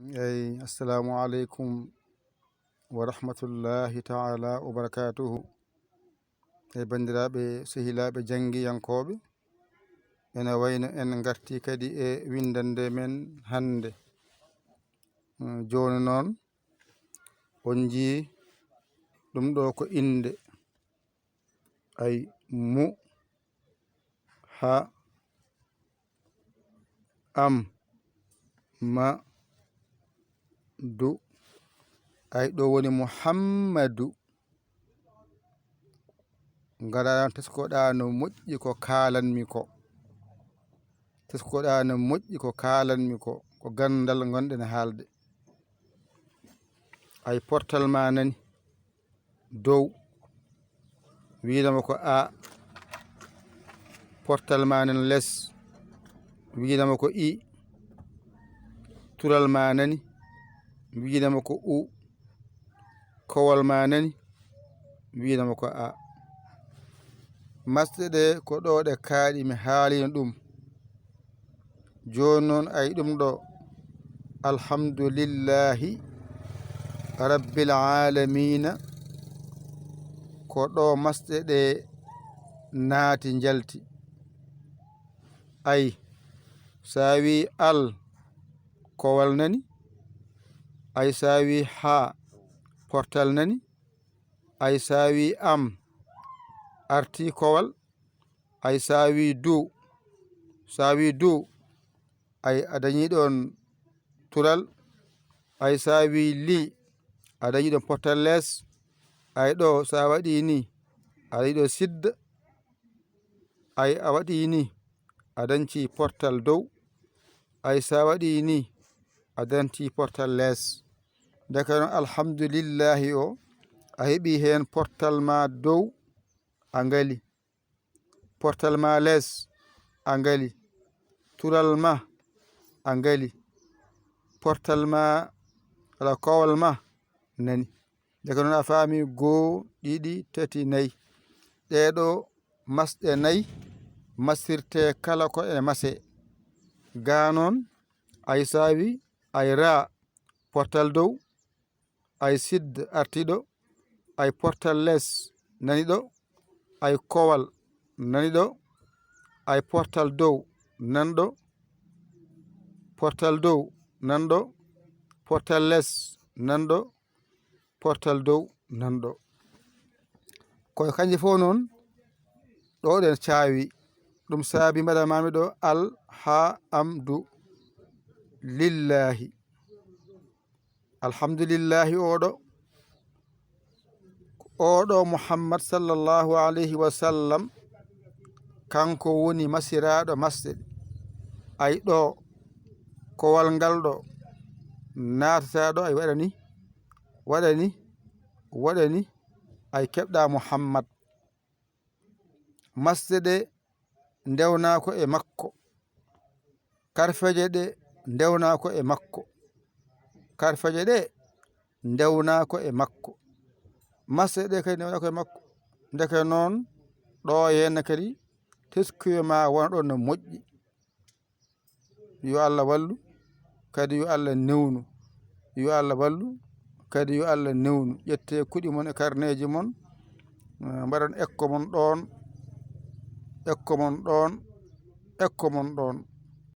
Assalamu alaikum wa rahmatullahi ta'ala wa barakatuhu. Bandiraɓe sehilaɓe jangiyankoɓe, ene wayno en garti kadi e windande men hande. Joni noon on jii ɗum ɗo ko inde ay mu ha am ma du ay ɗo woni Muhammadu. Ngara teskoɗa no moƴƴi ko kalanmi ko, teskoɗa no moƴƴi ko kalanmi ko gandal gonɗen haalde. Ay portal ma nani dow wiidama ko a, portal ma nani less wiidama ko i, tural ma nani wiidama ko u, kowal ma nani wiidama ko a. Masɗe ɗe ko ɗo ɗe kaaɗi mi haalino ɗum. Joni noon ay ɗum ɗo alhamdulillahi rabbil alamina ko ɗo masɗe ɗe naati jalti. Ay sa wi al kowal nani, ay sa wi ha portal nani, ay sa wi am arti kowal, ay sa wi du ay a dañi ɗon tural, ay sa wi li a dañi ɗon portal less, ay ɗo sa waɗi ni a dañi ɗo sidda, ay a waɗi ni a dañci portal dow, ay sa waɗi ni a dañci portal less. Deka noon alhamdulillahi o a heɓi hen portal ma dow a ngali, portal ma less a ngali, tural ma a ngali, portal ma ala kowal ma nani. Deka noon a faami goo ɗiɗi tati nayyi, ɗeɗo masɗe nayyi masirte kala ko e mase. Ga noon ay sawi ay ra portal dow, ay sidd artiɗo, ay portal less nani ɗo, ay kowal nani ɗo, ay portal dow nanɗo, portal dow nanɗo, portal less nanɗo, portal dow nanɗo. Koye kanje fof noon ɗo ɗen caawi. Ɗum saabi mbaɗa mami ɗo al ha am du lillahi. Alhamdulillahi oɗo Muhammad sallallahu alayhi wa sallam kanko woni masiraɗo masɗe. Ay ɗo kowal ngal ɗo natata ɗo ay waɗani ay keɓɗa Muhammad. Masɗe ɗe ndewnako e makko, karfeje ɗe ndewnako e makko, karfeje ɗe ndewnako e makko, masɗe ɗe kadi ndewnako e makko. Deke noon ɗo henna kadi teskuye ma wona ɗon no moƴƴi. Yo Allah wallu kadi yo Allah newnu, yo Allah wallu kadi yo Allah newnu. ƴette kuɗi mon e karneji mon, mbaɗon ekko mon ɗon, ekko mon ɗon, ekko mon ɗon.